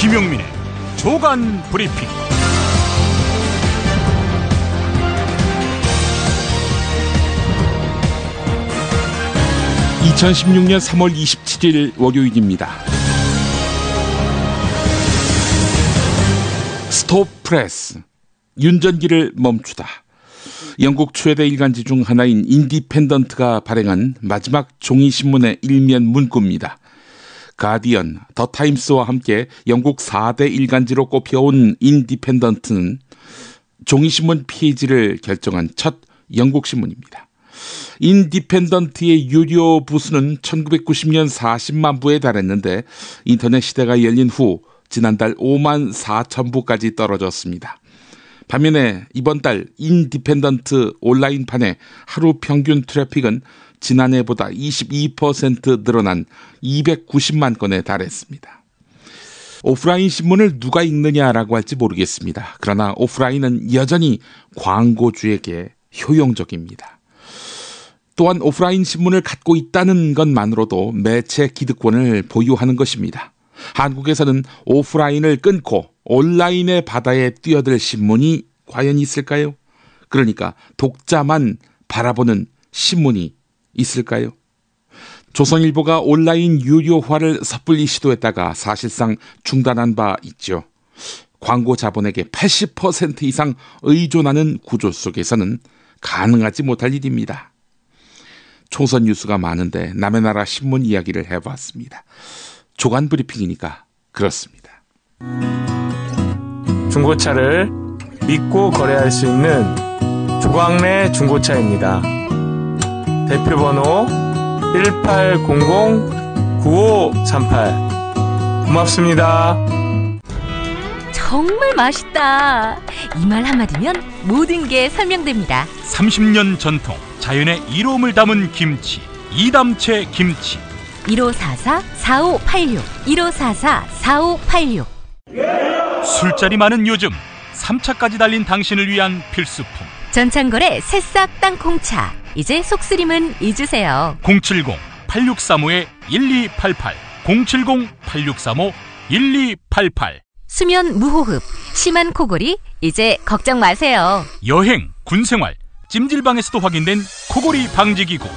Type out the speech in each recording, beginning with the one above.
김용민의 조간 브리핑. 2016년 3월 27일 월요일입니다. 스톱 프레스, 윤전기를 멈추다. 영국 최대 일간지 중 하나인 인디펜던트가 발행한 마지막 종이신문의 일면 문구입니다. 가디언, 더 타임스와 함께 영국 4대 일간지로 꼽혀온 인디펜던트는 종이신문 폐지를 결정한 첫 영국 신문입니다. 인디펜던트의 유료 부수는 1990년 40만 부에 달했는데 인터넷 시대가 열린 후 지난달 5만 4천 부까지 떨어졌습니다. 반면에 이번 달 인디펜던트 온라인판의 하루 평균 트래픽은 지난해보다 22% 늘어난 290만 건에 달했습니다. 오프라인 신문을 누가 읽느냐라고 할지 모르겠습니다. 그러나 오프라인은 여전히 광고주에게 효용적입니다. 또한 오프라인 신문을 갖고 있다는 것만으로도 매체 기득권을 보유하는 것입니다. 한국에서는 오프라인을 끊고 온라인의 바다에 뛰어들 신문이 과연 있을까요? 그러니까 독자만 바라보는 신문이 있을까요? 조선일보가 온라인 유료화를 섣불리 시도했다가 사실상 중단한 바 있죠. 광고 자본에게 80% 이상 의존하는 구조 속에서는 가능하지 못할 일입니다. 총선 뉴스가 많은데 남의 나라 신문 이야기를 해봤습니다. 조간 브리핑이니까 그렇습니다. 중고차를 믿고 거래할 수 있는 조광래 중고차입니다. 대표번호 1800-9538. 고맙습니다. 정말 맛있다. 이 말 한마디면 모든 게 설명됩니다. 30년 전통, 자연의 이로움을 담은 김치, 이담채 김치. 1544-4586 1544-4586. 술자리 많은 요즘 3차까지 달린 당신을 위한 필수품. 전창걸의 새싹 땅콩차. 이제 속쓰림은 잊으세요. 070-8635-1288 070-8635-1288. 수면 무호흡, 심한 코골이 이제 걱정 마세요. 여행, 군생활, 찜질방에서도 확인된 코골이 방지기구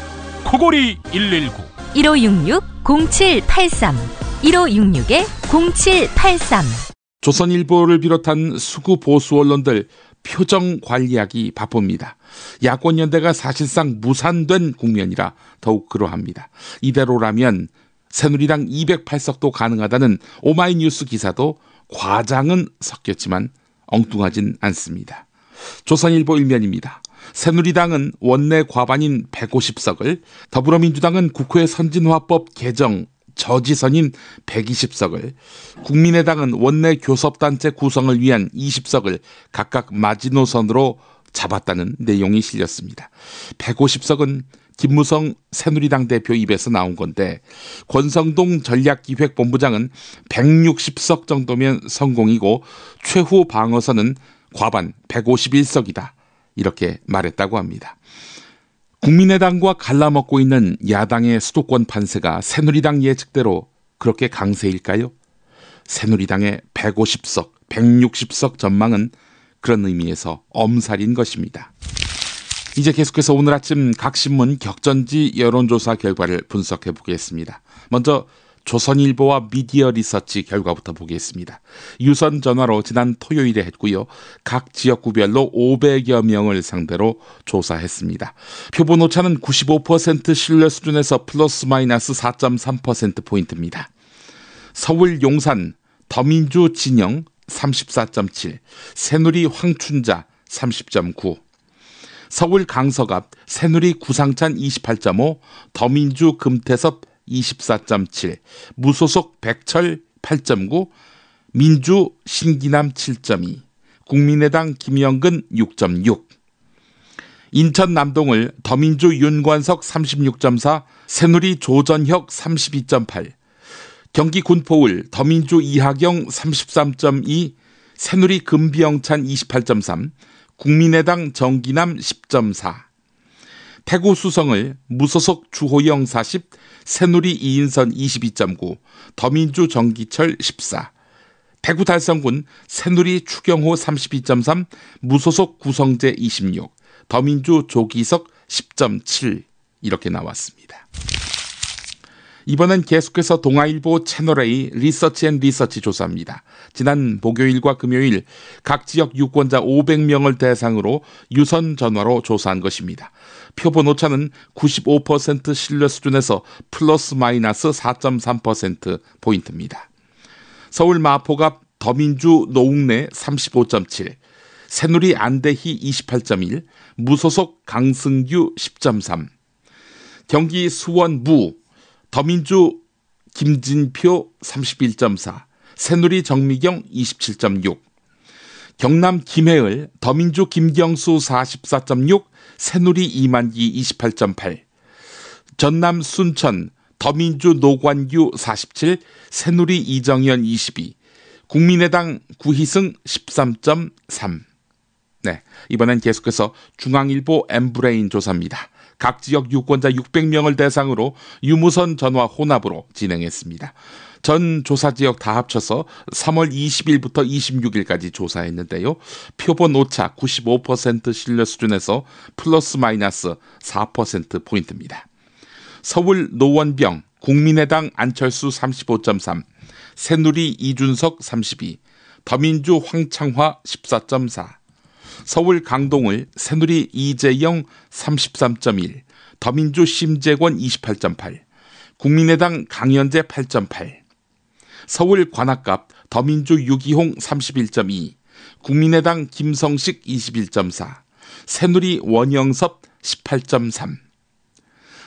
코골이 119 1566-0783 1566-0783. 조선일보를 비롯한 수구 보수 언론들 표정 관리하기 바쁩니다. 야권연대가 사실상 무산된 국면이라 더욱 그러합니다. 이대로라면 새누리당 208석도 가능하다는 오마이뉴스 기사도 과장은 섞였지만 엉뚱하진 않습니다. 조선일보 일면입니다. 새누리당은 원내 과반인 150석을, 더불어민주당은 국회 선진화법 개정 저지선인 120석을, 국민의당은 원내 교섭단체 구성을 위한 20석을 각각 마지노선으로 잡았다는 내용이 실렸습니다. 150석은 김무성 새누리당 대표 입에서 나온 건데 권성동 전략기획본부장은 160석 정도면 성공이고 최후 방어선은 과반 151석이다. 이렇게 말했다고 합니다. 국민의당과 갈라먹고 있는 야당의 수도권 판세가 새누리당 예측대로 그렇게 강세일까요? 새누리당의 150석, 160석 전망은 그런 의미에서 엄살인 것입니다. 이제 계속해서 오늘 아침 각 신문 격전지 여론조사 결과를 분석해 보겠습니다. 먼저 조선일보와 미디어 리서치 결과부터 보겠습니다. 유선 전화로 지난 토요일에 했고요. 각 지역구별로 500여 명을 상대로 조사했습니다. 표본 오차는 95% 신뢰 수준에서 플러스 마이너스 4.3%포인트입니다. 서울 용산 더민주 진영 34.7, 새누리 황춘자 30.9, 서울 강서갑 새누리 구상찬 28.5, 더민주 금태섭 24.7, 무소속 백철 8.9, 민주 신기남 7.2, 국민의당 김영근 6.6, 인천 남동을 더민주 윤관석 36.4, 새누리 조전혁 32.8, 경기 군포을 더민주 이하경 33.2, 새누리 금비영찬 28.3, 국민의당 정기남 10.4, 태구 수성을 무소속 주호영 40, 새누리 이인선 22.9, 더민주 정기철 14, 대구 달성군 새누리 추경호 32.3, 무소속 구성재 26, 더민주 조기석 10.7 이렇게 나왔습니다. 이번엔 계속해서 동아일보 채널A 리서치 앤 리서치 조사입니다. 지난 목요일과 금요일 각 지역 유권자 500명을 대상으로 유선 전화로 조사한 것입니다. 표본 오차는 95% 신뢰 수준에서 플러스 마이너스 4.3%포인트입니다. 서울 마포갑 더민주 노웅래 35.7, 새누리 안대희 28.1, 무소속 강승규 10.3, 경기 수원 무 더민주 김진표 31.4, 새누리 정미경 27.6, 경남 김해을 더민주 김경수 44.6, 새누리 이만기 28.8, 전남 순천 더민주 노관규 47, 새누리 이정현 22, 국민의당 구희승 13.3. 네, 이번엔 계속해서 중앙일보 엠브레인 조사입니다. 각 지역 유권자 600명을 대상으로 유무선 전화 혼합으로 진행했습니다. 전 조사 지역 다 합쳐서 3월 20일부터 26일까지 조사했는데요. 표본 오차 95% 신뢰 수준에서 플러스 마이너스 4%포인트입니다. 서울 노원병 국민의당 안철수 35.3, 새누리 이준석 32, 더민주 황창화 14.4, 서울 강동을 새누리 이재영 33.1, 더민주 심재권 28.8, 국민의당 강현재 8.8, 서울 관악갑 더민주 유기홍 31.2, 국민의당 김성식 21.4, 새누리 원영섭 18.3,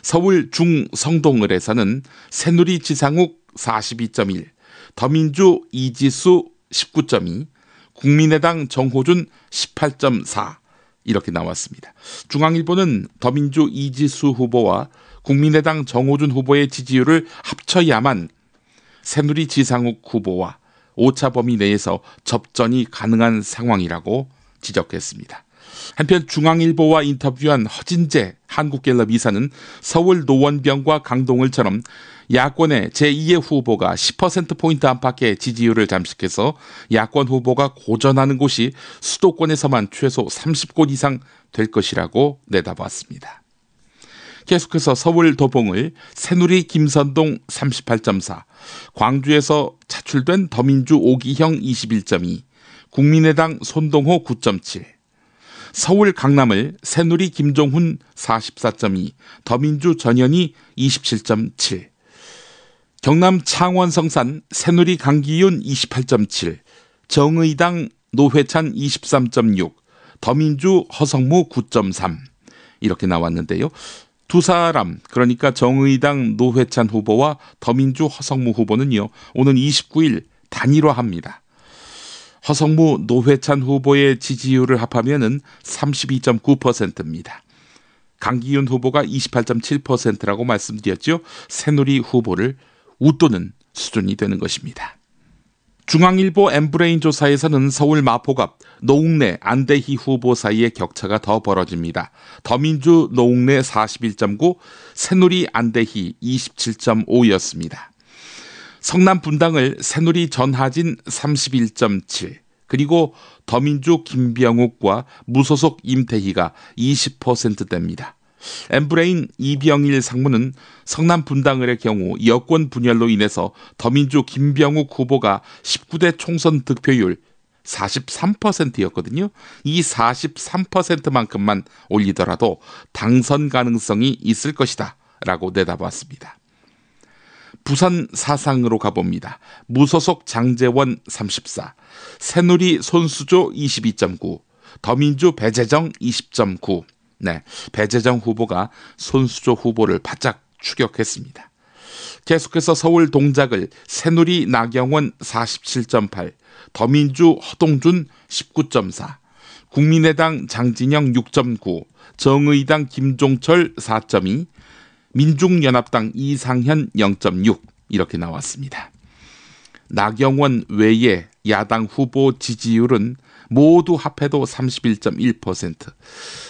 서울 중성동을에서는 새누리 지상욱 42.1, 더민주 이지수 19.2, 국민의당 정호준 18.4 이렇게 나왔습니다. 중앙일보는 더민주 이지수 후보와 국민의당 정호준 후보의 지지율을 합쳐야만 새누리 지상욱 후보와 오차 범위 내에서 접전이 가능한 상황이라고 지적했습니다. 한편 중앙일보와 인터뷰한 허진재 한국갤럽 이사는 서울 노원병과 강동을처럼 야권의 제2의 후보가 10%포인트 안팎의 지지율을 잠식해서 야권 후보가 고전하는 곳이 수도권에서만 최소 30곳 이상 될 것이라고 내다봤습니다. 계속해서 서울 도봉을 새누리 김선동 38.4, 광주에서 차출된 더민주 오기형 21.2, 국민의당 손동호 9.7, 서울 강남을 새누리 김종훈 44.2, 더민주 전현희 27.7, 경남 창원 성산 새누리 강기윤 28.7, 정의당 노회찬 23.6, 더민주 허성무 9.3 이렇게 나왔는데요. 두 사람, 그러니까 정의당 노회찬 후보와 더민주 허성무 후보는요, 오는 29일 단일화합니다. 허성무 노회찬 후보의 지지율을 합하면은 32.9%입니다. 강기윤 후보가 28.7%라고 말씀드렸죠. 새누리 후보를 웃도는 수준이 되는 것입니다. 중앙일보 엠브레인 조사에서는 서울 마포갑 노웅래 안대희 후보 사이의 격차가 더 벌어집니다. 더민주 노웅래 41.9, 새누리 안대희 27.5였습니다. 성남 분당을 새누리 전하진 31.7, 그리고 더민주 김병욱과 무소속 임태희가 20%대입니다. 엠브레인 이병일 상무는 성남 분당을의 경우 여권 분열로 인해서 더민주 김병욱 후보가 19대 총선 득표율 43%였거든요. 이 43%만큼만 올리더라도 당선 가능성이 있을 것이다 라고 내다봤습니다. 부산 사상으로 가봅니다. 무소속 장재원 34, 새누리 손수조 22.9, 더민주 배재정 20.9. 네, 배재정 후보가 손수조 후보를 바짝 추격했습니다. 계속해서 서울 동작을 새누리 나경원 47.8, 더민주 허동준 19.4, 국민의당 장진영 6.9, 정의당 김종철 4.2, 민중연합당 이상현 0.6 이렇게 나왔습니다. 나경원 외에 야당 후보 지지율은 모두 합해도 31.1%,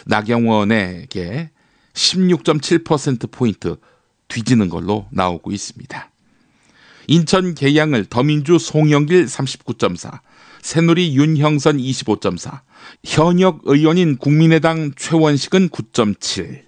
나경원에게 16.7%포인트 뒤지는 걸로 나오고 있습니다. 인천 계양을 더민주 송영길 39.4, 새누리 윤형선 25.4, 현역 의원인 국민의당 최원식은 9.7.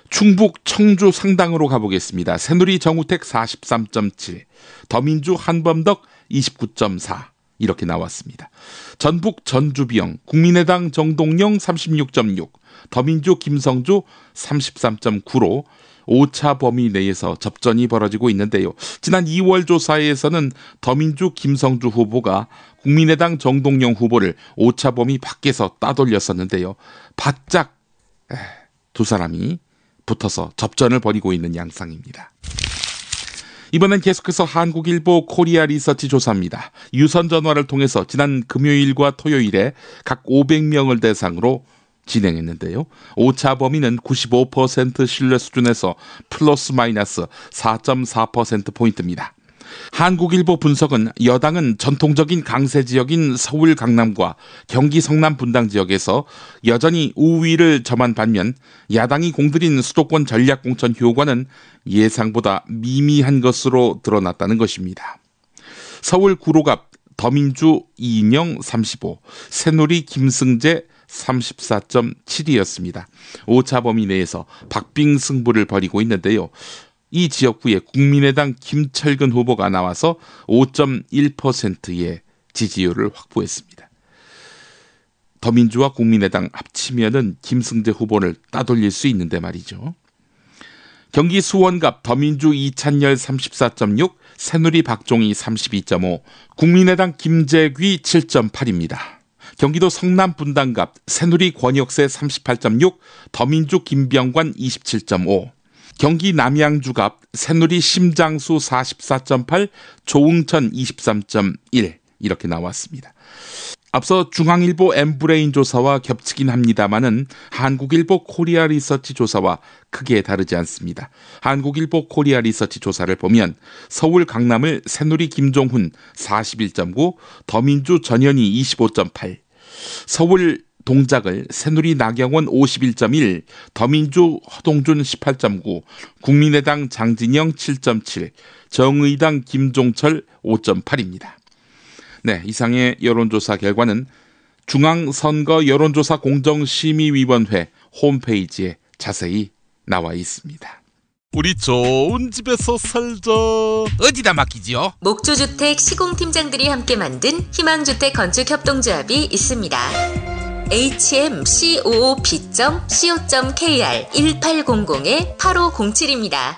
충북 청주 상당으로 가보겠습니다. 새누리 정우택 43.7, 더민주 한범덕 29.4 이렇게 나왔습니다. 전북 전주비영 국민의당 정동영 36.6, 더민주 김성주 33.9로 오차 범위 내에서 접전이 벌어지고 있는데요. 지난 2월 조사에서는 더민주 김성주 후보가 국민의당 정동영 후보를 오차 범위 밖에서 따돌렸었는데요. 바짝 두 사람이 붙어서 접전을 벌이고 있는 양상입니다. 이번엔 계속해서 한국일보 코리아 리서치 조사입니다. 유선 전화를 통해서 지난 금요일과 토요일에 각 500명을 대상으로 진행했는데요. 오차 범위는 95% 신뢰 수준에서 플러스 마이너스 4.4%포인트입니다. 한국일보 분석은 여당은 전통적인 강세 지역인 서울 강남과 경기 성남 분당 지역에서 여전히 우위를 점한 반면 야당이 공들인 수도권 전략공천 효과는 예상보다 미미한 것으로 드러났다는 것입니다. 서울 구로갑 더민주 이인영 35, 새누리 김승재 34.7이었습니다. 오차 범위 내에서 박빙 승부를 벌이고 있는데요. 이 지역구에 국민의당 김철근 후보가 나와서 5.1%의 지지율을 확보했습니다. 더민주와 국민의당 합치면은 김승재 후보를 따돌릴 수 있는데 말이죠. 경기 수원갑 더민주 이찬열 34.6, 새누리 박종희 32.5, 국민의당 김재귀 7.8입니다. 경기도 성남 분당갑 새누리 권혁세 38.6, 더민주 김병관 27.5, 경기 남양주갑 새누리 심장수 44.8, 조응천 23.1 이렇게 나왔습니다. 앞서 중앙일보 엠브레인 조사와 겹치긴 합니다만은 한국일보 코리아 리서치 조사와 크게 다르지 않습니다. 한국일보 코리아 리서치 조사를 보면 서울 강남을 새누리 김종훈 41.9, 더민주 전현희 25.8, 서울 동작을 새누리 나경원 51.1, 더민주 허동준 18.9, 국민의당 장진영 7.7, 정의당 김종철 5.8입니다. 네, 이상의 여론조사 결과는 중앙선거 여론조사 공정심의위원회 홈페이지에 자세히 나와 있습니다. 우리 좋은 집에서 살자. 어디다 맡기지요? 목조주택 시공팀장들이 함께 만든 희망주택 건축협동조합이 있습니다. hmcoop.co.kr 1800-8507입니다.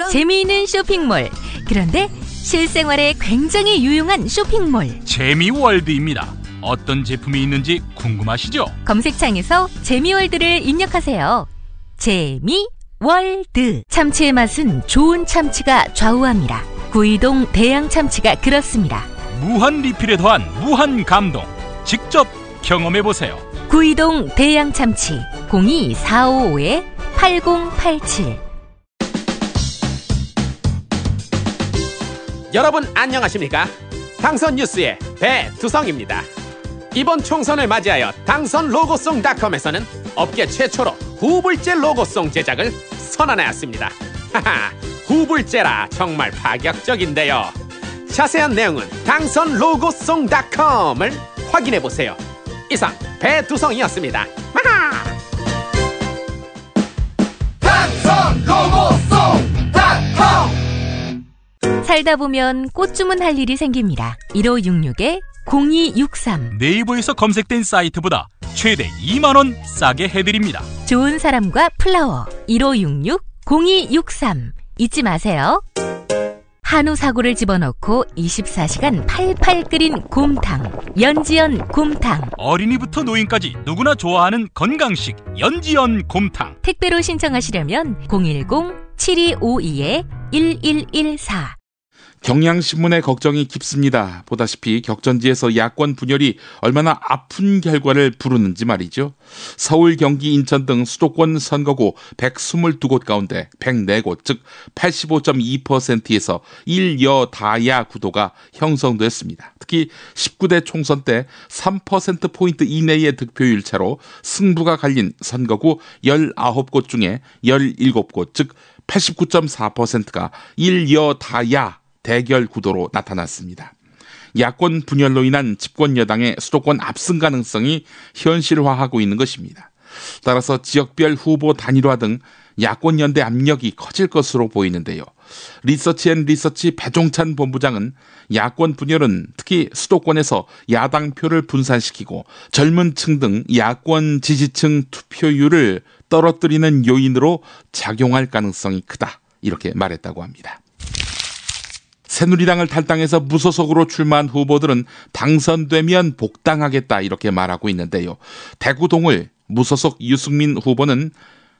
재미있는 쇼핑몰. 그런데 실생활에 굉장히 유용한 쇼핑몰. 재미월드입니다. 어떤 제품이 있는지 궁금하시죠? 검색창에서 재미월드를 입력하세요. 재미월드. 참치의 맛은 좋은 참치가 좌우합니다. 구이동 대양 참치가 그렇습니다. 무한 리필에 더한 무한 감동. 직접 경험해보세요. 구이동 대양 참치 02-455-8087. 여러분 안녕하십니까? 당선 뉴스의 배두성입니다. 이번 총선을 맞이하여 당선로고송닷컴에서는 업계 최초로 후불제 로고송 제작을 선언하였습니다. 하하, 후불제라 정말 파격적인데요. 자세한 내용은 당선로고송닷컴을 확인해보세요. 이상 배두성이었습니다. 당선로고송닷컴. 살다 보면 꽃 주문할 일이 생깁니다. 1566-0263. 네이버에서 검색된 사이트보다 최대 2만원 싸게 해드립니다. 좋은 사람과 플라워 1566-0263. 잊지 마세요. 한우 사고를 집어넣고 24시간 팔팔 끓인 곰탕, 연지연 곰탕. 어린이부터 노인까지 누구나 좋아하는 건강식 연지연 곰탕. 택배로 신청하시려면 010-7252-1114. 경향신문의 걱정이 깊습니다. 보다시피 격전지에서 야권 분열이 얼마나 아픈 결과를 부르는지 말이죠. 서울, 경기, 인천 등 수도권 선거구 122곳 가운데 104곳, 즉 85.2%에서 일여다야 구도가 형성됐습니다. 특히 19대 총선 때 3%포인트 이내의 득표율 차로 승부가 갈린 선거구 19곳 중에 17곳, 즉 89.4%가 일여다야 대결 구도로 나타났습니다. 야권 분열로 인한 집권 여당의 수도권 압승 가능성이 현실화하고 있는 것입니다. 따라서 지역별 후보 단일화 등 야권 연대 압력이 커질 것으로 보이는데요. 리서치 배종찬 본부장은 야권 분열은 특히 수도권에서 야당 표를 분산시키고 젊은 층 등 야권 지지층 투표율을 떨어뜨리는 요인으로 작용할 가능성이 크다, 이렇게 말했다고 합니다. 새누리당을 탈당해서 무소속으로 출마한 후보들은 당선되면 복당하겠다, 이렇게 말하고 있는데요. 대구 동을 무소속 유승민 후보는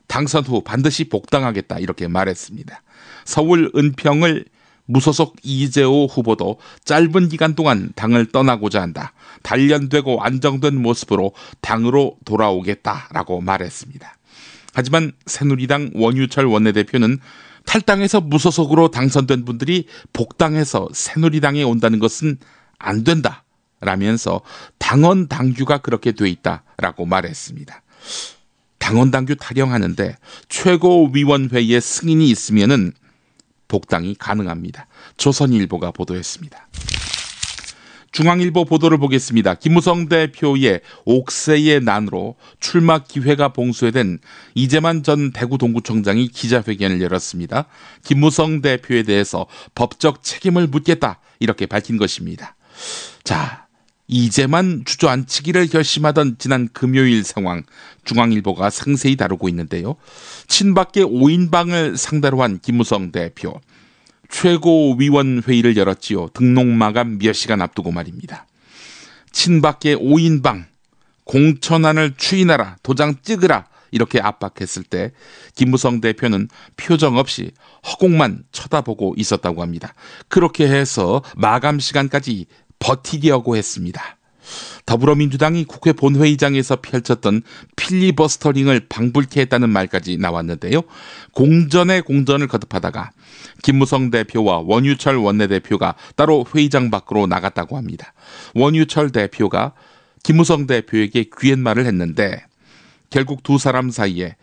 당선 후 반드시 복당하겠다, 이렇게 말했습니다. 서울 은평을 무소속 이재호 후보도 짧은 기간 동안 당을 떠나고자 한다. 단련되고 안정된 모습으로 당으로 돌아오겠다라고 말했습니다. 하지만 새누리당 원유철 원내대표는 탈당해서 무소속으로 당선된 분들이 복당해서 새누리당에 온다는 것은 안 된다 라면서 당원 당규가 그렇게 돼 있다라고 말했습니다. 당원 당규 타령하는데 최고위원회의 승인이 있으면은 복당이 가능합니다. 조선일보가 보도했습니다. 중앙일보 보도를 보겠습니다. 김무성 대표의 옥새의 난으로 출마 기회가 봉쇄된 이재만 전 대구 동구청장이 기자회견을 열었습니다. 김무성 대표에 대해서 법적 책임을 묻겠다, 이렇게 밝힌 것입니다. 자, 이재만 주저앉히기를 결심하던 지난 금요일 상황 중앙일보가 상세히 다루고 있는데요. 친박계 5인방을 상대로 한 김무성 대표, 최고위원회의를 열었지요. 등록 마감 몇 시간 앞두고 말입니다. 친박계 5인방 공천안을 추인하라, 도장 찍으라, 이렇게 압박했을 때 김무성 대표는 표정 없이 허공만 쳐다보고 있었다고 합니다. 그렇게 해서 마감 시간까지 버티려고 했습니다. 더불어민주당이 국회 본회의장에서 펼쳤던 필리버스터링을 방불케 했다는 말까지 나왔는데요. 공전에 공전을 거듭하다가 김무성 대표와 원유철 원내대표가 따로 회의장 밖으로 나갔다고 합니다. 원유철 대표가 김무성 대표에게 귀옛말을 했는데 결국 두 사람 사이에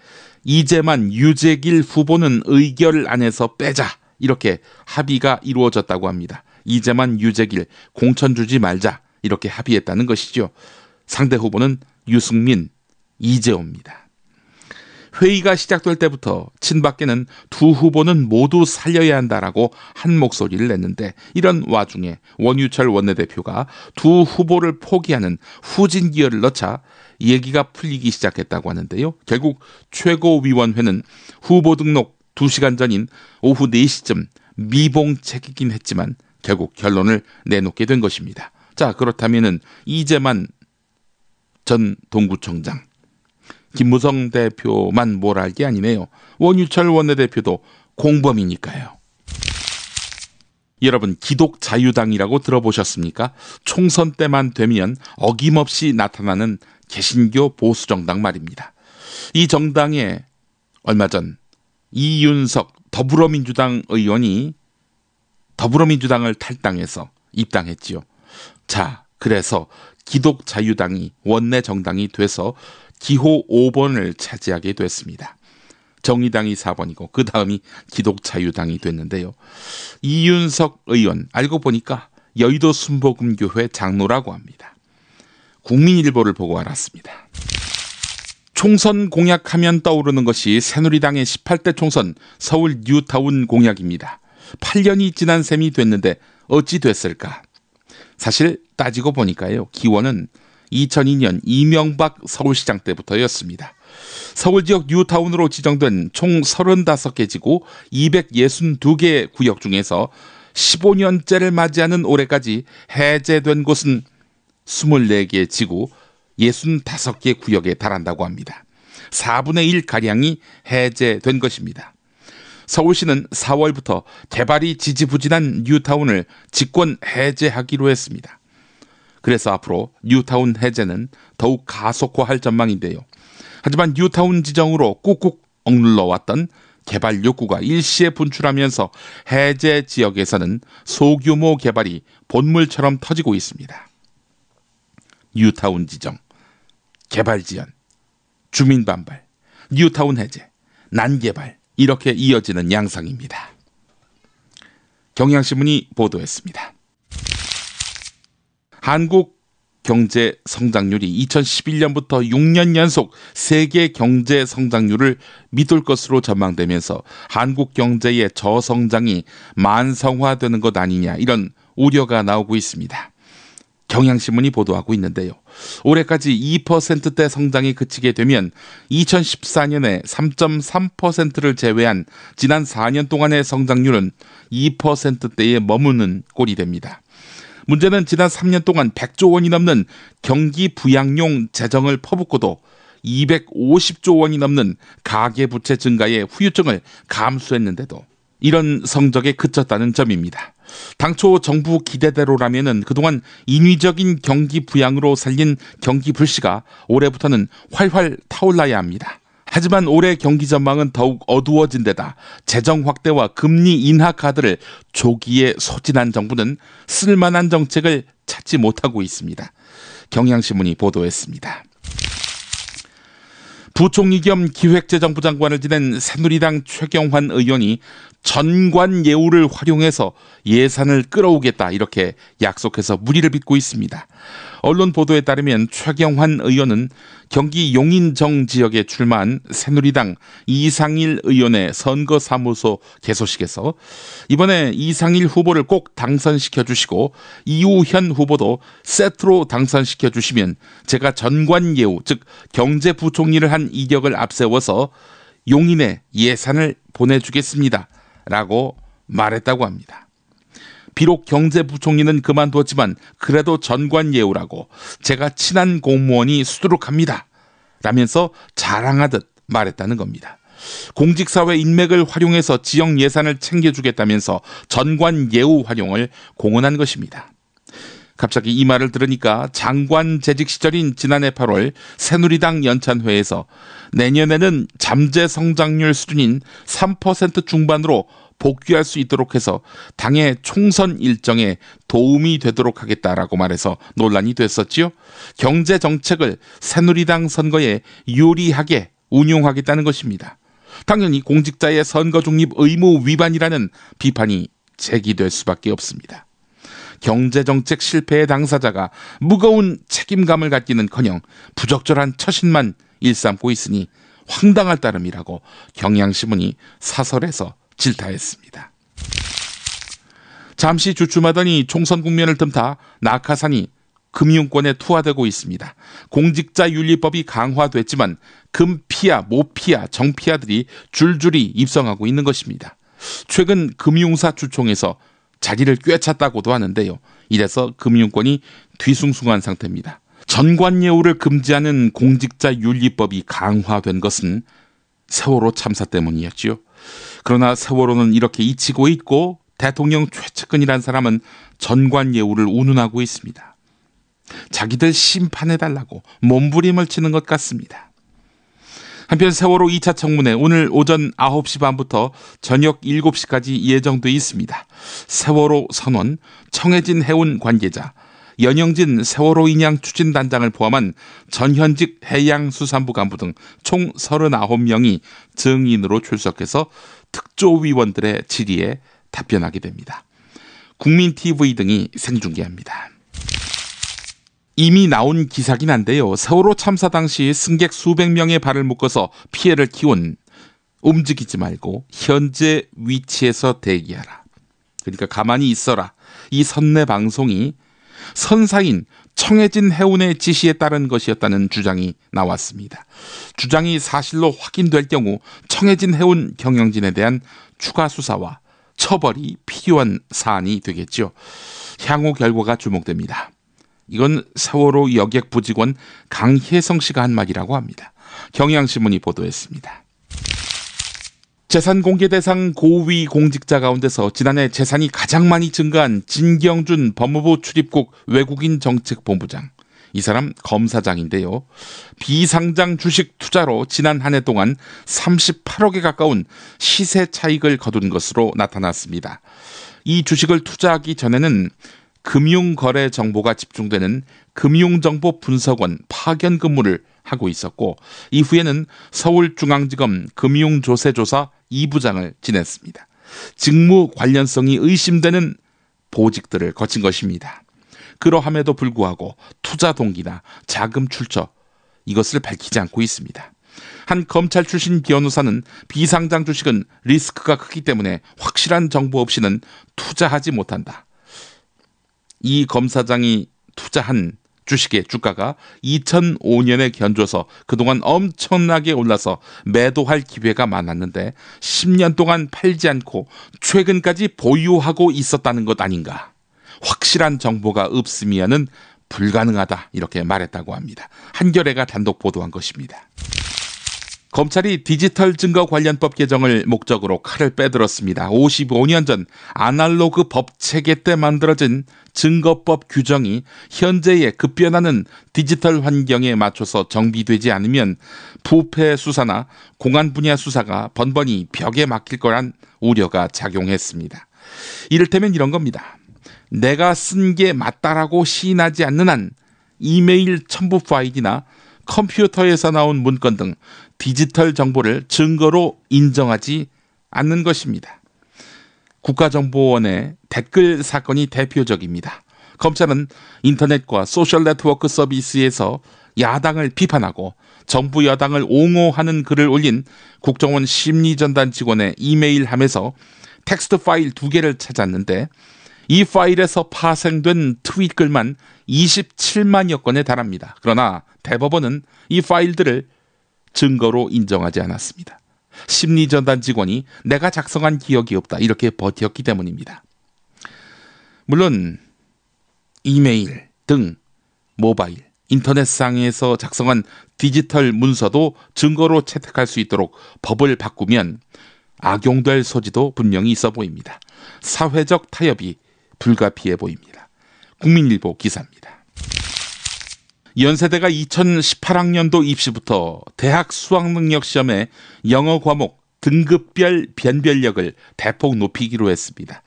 이재만 유재길 후보는 의결 안에서 빼자, 이렇게 합의가 이루어졌다고 합니다. 이재만 유재길 공천 주지 말자, 이렇게 합의했다는 것이죠. 상대 후보는 유승민, 이재호입니다. 회의가 시작될 때부터 친박계는 두 후보는 모두 살려야 한다라고 한 목소리를 냈는데, 이런 와중에 원유철 원내대표가 두 후보를 포기하는 후진기어를 넣자 얘기가 풀리기 시작했다고 하는데요. 결국 최고위원회는 후보 등록 2시간 전인 오후 4시쯤 미봉책이긴 했지만 결국 결론을 내놓게 된 것입니다. 자, 그렇다면은 이재만 전 동구청장, 김무성 대표만 뭘 알 게 아니네요. 원유철 원내대표도 공범이니까요. 여러분, 기독자유당이라고 들어보셨습니까? 총선 때만 되면 어김없이 나타나는 개신교 보수정당 말입니다. 이 정당에 얼마 전 이윤석 더불어민주당 의원이 더불어민주당을 탈당해서 입당했지요. 자, 그래서 기독자유당이 원내 정당이 돼서 기호 5번을 차지하게 됐습니다. 정의당이 4번이고 그 다음이 기독자유당이 됐는데요. 이윤석 의원, 알고 보니까 여의도 순복음교회 장로라고 합니다. 국민일보를 보고 알았습니다. 총선 공약하면 떠오르는 것이 새누리당의 18대 총선 서울 뉴타운 공약입니다. 8년이 지난 셈이 됐는데 어찌 됐을까? 사실 따지고 보니까요, 기원은 2002년 이명박 서울시장 때부터였습니다. 서울 지역 뉴타운으로 지정된 총 35개 지구 262개 구역 중에서 15년째를 맞이하는 올해까지 해제된 곳은 24개 지구 65개 구역에 달한다고 합니다. 4분의 1가량이 해제된 것입니다. 서울시는 4월부터 개발이 지지부진한 뉴타운을 직권 해제하기로 했습니다. 그래서 앞으로 뉴타운 해제는 더욱 가속화할 전망인데요. 하지만 뉴타운 지정으로 꾹꾹 억눌러왔던 개발 욕구가 일시에 분출하면서 해제 지역에서는 소규모 개발이 본물처럼 터지고 있습니다. 뉴타운 지정, 개발 지연, 주민 반발, 뉴타운 해제, 난개발, 이렇게 이어지는 양상입니다. 경향신문이 보도했습니다. 한국 경제 성장률이 2011년부터 6년 연속 세계 경제 성장률을 밑돌 것으로 전망되면서 한국 경제의 저성장이 만성화되는 것 아니냐, 이런 우려가 나오고 있습니다. 경향신문이 보도하고 있는데요. 올해까지 2%대 성장이 그치게 되면 2014년에 3.3%를 제외한 지난 4년 동안의 성장률은 2%대에 머무는 꼴이 됩니다. 문제는 지난 3년 동안 100조 원이 넘는 경기 부양용 재정을 퍼붓고도 250조 원이 넘는 가계부채 증가의 후유증을 감수했는데도 이런 성적에 그쳤다는 점입니다. 당초 정부 기대대로라면은 그동안 인위적인 경기 부양으로 살린 경기 불씨가 올해부터는 활활 타올라야 합니다. 하지만 올해 경기 전망은 더욱 어두워진 데다 재정 확대와 금리 인하 카드를 조기에 소진한 정부는 쓸만한 정책을 찾지 못하고 있습니다. 경향신문이 보도했습니다. 부총리 겸 기획재정부 장관을 지낸 새누리당 최경환 의원이 전관예우를 활용해서 예산을 끌어오겠다, 이렇게 약속해서 무리를 빚고 있습니다. 언론 보도에 따르면 최경환 의원은 경기 용인정 지역에 출마한 새누리당 이상일 의원의 선거사무소 개소식에서 이번에 이상일 후보를 꼭 당선시켜 주시고 이우현 후보도 세트로 당선시켜 주시면 제가 전관예우, 즉 경제부총리를 한 이력을 앞세워서 용인에 예산을 보내주겠습니다 라고 말했다고 합니다. 비록 경제부총리는 그만뒀지만 그래도 전관예우라고 제가 친한 공무원이 수두룩합니다 라면서 자랑하듯 말했다는 겁니다. 공직사회 인맥을 활용해서 지역 예산을 챙겨주겠다면서 전관예우 활용을 공언한 것입니다. 갑자기 이 말을 들으니까 장관 재직 시절인 지난해 8월 새누리당 연찬회에서 내년에는 잠재 성장률 수준인 3% 중반으로 복귀할 수 있도록 해서 당의 총선 일정에 도움이 되도록 하겠다라고 말해서 논란이 됐었지요. 경제 정책을 새누리당 선거에 유리하게 운용하겠다는 것입니다. 당연히 공직자의 선거 중립 의무 위반이라는 비판이 제기될 수밖에 없습니다. 경제정책 실패의 당사자가 무거운 책임감을 갖기는커녕 부적절한 처신만 일삼고 있으니 황당할 따름이라고 경향신문이 사설에서 질타했습니다. 잠시 주춤하더니 총선 국면을 틈타 낙하산이 금융권에 투하되고 있습니다. 공직자윤리법이 강화됐지만 금피아, 모피아, 정피아들이 줄줄이 입성하고 있는 것입니다. 최근 금융사 주총에서 자리를 꿰찼다고도 하는데요. 이래서 금융권이 뒤숭숭한 상태입니다. 전관예우를 금지하는 공직자윤리법이 강화된 것은 세월호 참사 때문이었지요. 그러나 세월호는 이렇게 잊히고 있고 대통령 최측근이란 사람은 전관예우를 운운하고 있습니다. 자기들 심판해달라고 몸부림을 치는 것 같습니다. 한편 세월호 2차 청문회 오늘 오전 9시 반부터 저녁 7시까지 예정돼 있습니다. 세월호 선원, 청해진 해운 관계자, 연영진 세월호 인양 추진단장을 포함한 전현직 해양수산부 간부 등 총 39명이 증인으로 출석해서 특조위원들의 질의에 답변하게 됩니다. 국민TV 등이 생중계합니다. 이미 나온 기사긴 한데요. 세월호 참사 당시 승객 수백 명의 발을 묶어서 피해를 키운 움직이지 말고 현재 위치에서 대기하라. 그러니까 가만히 있어라. 이 선내 방송이 선사인 청해진 해운의 지시에 따른 것이었다는 주장이 나왔습니다. 주장이 사실로 확인될 경우 청해진 해운 경영진에 대한 추가 수사와 처벌이 필요한 사안이 되겠죠. 향후 결과가 주목됩니다. 이건 세월호 여객 부직원 강혜성 씨가 한 말이라고 합니다. 경향신문이 보도했습니다. 재산 공개 대상 고위 공직자 가운데서 지난해 재산이 가장 많이 증가한 진경준 법무부 출입국 외국인 정책본부장. 이 사람 검사장인데요. 비상장 주식 투자로 지난 한 해 동안 38억에 가까운 시세 차익을 거둔 것으로 나타났습니다. 이 주식을 투자하기 전에는 금융거래 정보가 집중되는 금융정보분석원 파견 근무를 하고 있었고 이후에는 서울중앙지검 금융조세조사 2부장을 지냈습니다. 직무 관련성이 의심되는 보직들을 거친 것입니다. 그러함에도 불구하고 투자 동기나 자금 출처 이것을 밝히지 않고 있습니다. 한 검찰 출신 변호사는 비상장 주식은 리스크가 크기 때문에 확실한 정보 없이는 투자하지 못한다. 이 검사장이 투자한 주식의 주가가 2005년에 견줘서 그동안 엄청나게 올라서 매도할 기회가 많았는데 10년 동안 팔지 않고 최근까지 보유하고 있었다는 것 아닌가. 확실한 정보가 없으면은 불가능하다 이렇게 말했다고 합니다. 한겨레가 단독 보도한 것입니다. 검찰이 디지털 증거 관련법 개정을 목적으로 칼을 빼들었습니다. 55년 전 아날로그 법 체계 때 만들어진 증거법 규정이 현재의 급변하는 디지털 환경에 맞춰서 정비되지 않으면 부패 수사나 공안 분야 수사가 번번이 벽에 막힐 거란 우려가 작용했습니다. 이를테면 이런 겁니다. 내가 쓴 게 맞다라고 시인하지 않는 한 이메일 첨부 파일이나 컴퓨터에서 나온 문건 등 디지털 정보를 증거로 인정하지 않는 것입니다. 국가정보원의 댓글 사건이 대표적입니다. 검찰은 인터넷과 소셜 네트워크 서비스에서 야당을 비판하고 정부 여당을 옹호하는 글을 올린 국정원 심리전단 직원의 이메일함에서 텍스트 파일 2개를 찾았는데 이 파일에서 파생된 트윗 글만 27만여 건에 달합니다. 그러나 대법원은 이 파일들을 증거로 인정하지 않았습니다. 심리전단 직원이 내가 작성한 기억이 없다 이렇게 버텼기 때문입니다. 물론 이메일 등 모바일, 인터넷상에서 작성한 디지털 문서도 증거로 채택할 수 있도록 법을 바꾸면 악용될 소지도 분명히 있어 보입니다. 사회적 타협이 불가피해 보입니다. 국민일보 기사입니다. 연세대가 2018학년도 입시부터 대학 수학능력시험의 영어 과목 등급별 변별력을 대폭 높이기로 했습니다.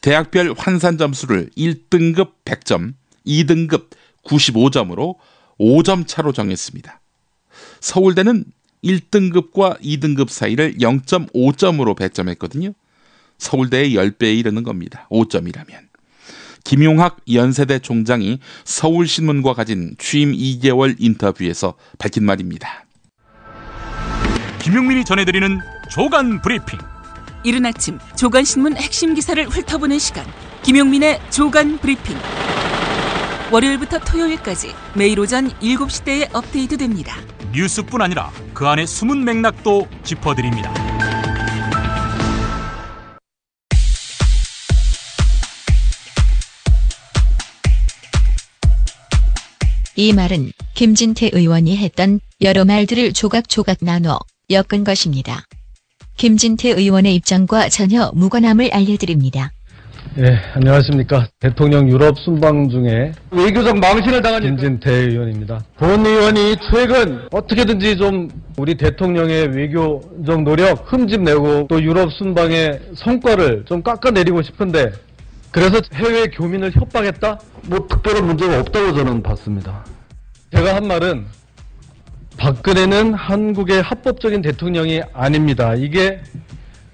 대학별 환산 점수를 1등급 100점, 2등급 95점으로 5점 차로 정했습니다. 서울대는 1등급과 2등급 사이를 0.5점으로 배점했거든요. 서울대의 10배에 이르는 겁니다. 5점이라면. 김용학 연세대 총장이 서울신문과 가진 취임 2개월 인터뷰에서 밝힌 말입니다. 김용민이 전해드리는 조간 브리핑. 이른 아침 조간신문 핵심 기사를 훑어보는 시간, 김용민의 조간 브리핑. 월요일부터 토요일까지 매일 오전 7시대에 업데이트됩니다. 뉴스뿐 아니라 그 안에 숨은 맥락도 짚어드립니다. 이 말은 김진태 의원이 했던 여러 말들을 조각조각 나눠 엮은 것입니다. 김진태 의원의 입장과 전혀 무관함을 알려드립니다. 네, 안녕하십니까. 대통령 유럽 순방 중에 외교적 망신을 당한 김진태 의원입니다. 본 의원이 최근 어떻게든지 좀 우리 대통령의 외교적 노력 흠집내고 또 유럽 순방의 성과를 좀 깎아내리고 싶은데 그래서 해외 교민을 협박했다? 뭐 특별한 문제가 없다고 저는 봤습니다. 제가 한 말은 박근혜는 한국의 합법적인 대통령이 아닙니다. 이게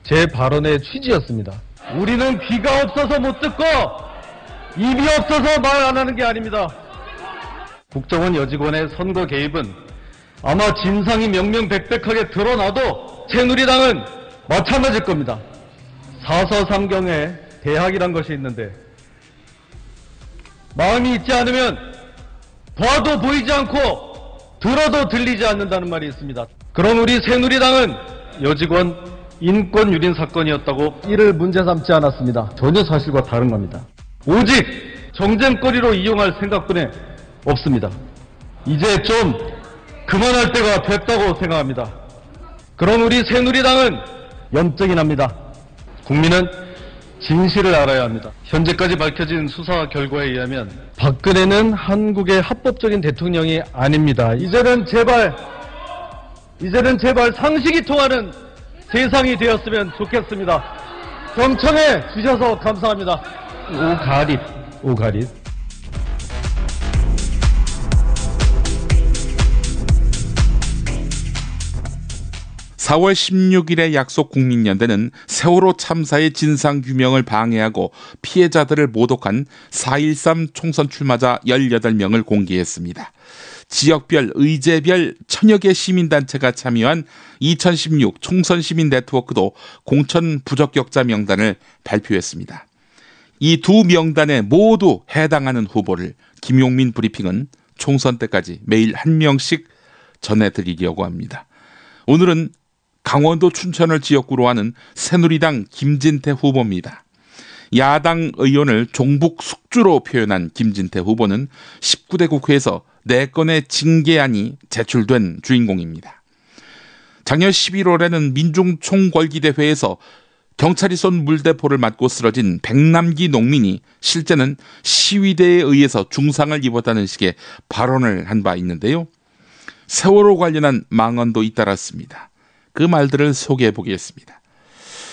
제 발언의 취지였습니다. 우리는 귀가 없어서 못 듣고 입이 없어서 말 안 하는 게 아닙니다. 국정원 여직원의 선거 개입은 아마 진상이 명명백백하게 드러나도 새누리당은 마찬가지일 겁니다. 사서삼경에 대학이란 것이 있는데 마음이 있지 않으면 봐도 보이지 않고 들어도 들리지 않는다는 말이 있습니다. 그런 우리 새누리당은 여직원 인권 유린 사건이었다고 이를 문제 삼지 않았습니다. 전혀 사실과 다른 겁니다. 오직 정쟁거리로 이용할 생각뿐에 없습니다. 이제 좀 그만할 때가 됐다고 생각합니다. 그럼 우리 새누리당은 염증이 납니다. 국민은 진실을 알아야 합니다. 현재까지 밝혀진 수사 결과에 의하면 박근혜는 한국의 합법적인 대통령이 아닙니다. 이제는 제발 상식이 통하는 세상이 되었으면 좋겠습니다. 경청해 주셔서 감사합니다. 오가릿. 4월 16일의 약속 국민연대는 세월호 참사의 진상규명을 방해하고 피해자들을 모독한 4.13 총선 출마자 18명을 공개했습니다. 지역별, 의제별 천여 개 시민단체가 참여한 2016 총선 시민 네트워크도 공천 부적격자 명단을 발표했습니다. 이 두 명단에 모두 해당하는 후보를 김용민 브리핑은 총선 때까지 매일 한 명씩 전해드리려고 합니다. 오늘은 강원도 춘천을 지역구로 하는 새누리당 김진태 후보입니다. 야당 의원을 종북 숙주로 표현한 김진태 후보는 19대 국회에서 4건의 징계안이 제출된 주인공입니다. 작년 11월에는 민중총궐기대회에서 경찰이 쏜 물대포를 맞고 쓰러진 백남기 농민이 실제는 시위대에 의해서 중상을 입었다는 식의 발언을 한 바 있는데요. 세월호 관련한 망언도 잇따랐습니다. 그 말들을 소개해 보겠습니다.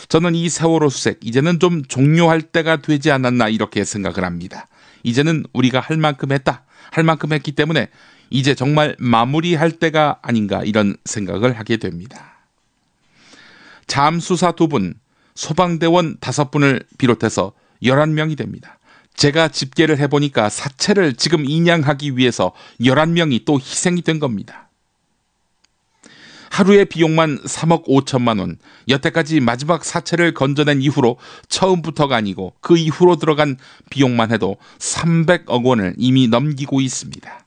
저는 이 세월호 수색 이제는 좀 종료할 때가 되지 않았나 이렇게 생각을 합니다. 이제는 우리가 할 만큼 했다. 할 만큼 했기 때문에 이제 정말 마무리할 때가 아닌가 이런 생각을 하게 됩니다. 잠수사 2분, 소방대원 5분을 비롯해서 11명이 됩니다. 제가 집계를 해보니까 사체를 지금 인양하기 위해서 11명이 또 희생이 된 겁니다. 하루의 비용만 3억 5천만 원, 여태까지 마지막 사체를 건져낸 이후로 처음부터가 아니고 그 이후로 들어간 비용만 해도 300억 원을 이미 넘기고 있습니다.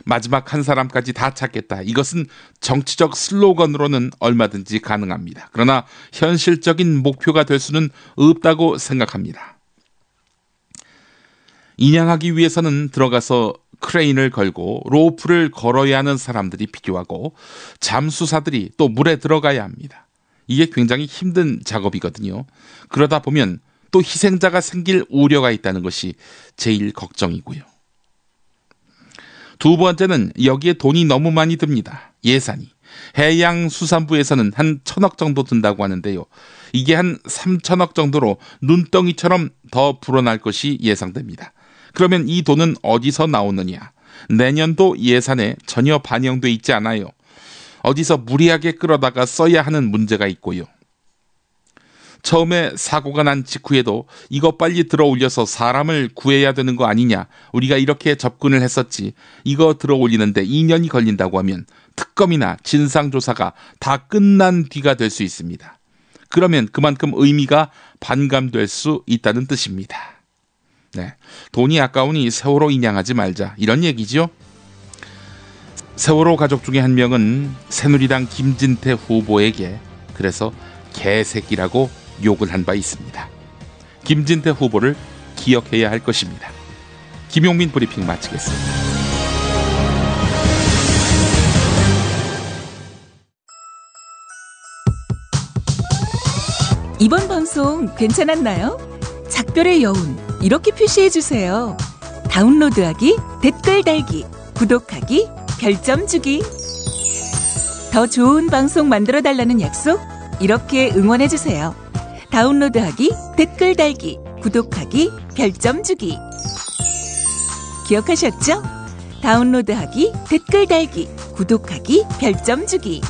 마지막 한 사람까지 다 찾겠다. 이것은 정치적 슬로건으로는 얼마든지 가능합니다. 그러나 현실적인 목표가 될 수는 없다고 생각합니다. 인양하기 위해서는 들어가서 크레인을 걸고 로프를 걸어야 하는 사람들이 필요하고 잠수사들이 또 물에 들어가야 합니다. 이게 굉장히 힘든 작업이거든요. 그러다 보면 또 희생자가 생길 우려가 있다는 것이 제일 걱정이고요. 두 번째는 여기에 돈이 너무 많이 듭니다. 예산이. 해양수산부에서는 한 1,000억 정도 든다고 하는데요. 이게 한 3,000억 정도로 눈덩이처럼 더 불어날 것이 예상됩니다. 그러면 이 돈은 어디서 나오느냐? 내년도 예산에 전혀 반영돼 있지 않아요. 어디서 무리하게 끌어다가 써야 하는 문제가 있고요. 처음에 사고가 난 직후에도 이거 빨리 들어 올려서 사람을 구해야 되는 거 아니냐. 우리가 이렇게 접근을 했었지. 이거 들어 올리는데 2년이 걸린다고 하면 특검이나 진상조사가 다 끝난 뒤가 될 수 있습니다. 그러면 그만큼 의미가 반감될 수 있다는 뜻입니다. 네, 돈이 아까우니 세월호 인양하지 말자 이런 얘기죠. 세월호 가족 중에 한 명은 새누리당 김진태 후보에게 그래서 개새끼라고 욕을 한 바 있습니다. 김진태 후보를 기억해야 할 것입니다. 김용민 브리핑 마치겠습니다. 이번 방송 괜찮았나요? 작별의 여운 이렇게 표시해주세요. 다운로드하기, 댓글 달기, 구독하기, 별점 주기. 더 좋은 방송 만들어달라는 약속 이렇게 응원해주세요. 다운로드하기, 댓글 달기, 구독하기, 별점 주기. 기억하셨죠? 다운로드하기, 댓글 달기, 구독하기, 별점 주기.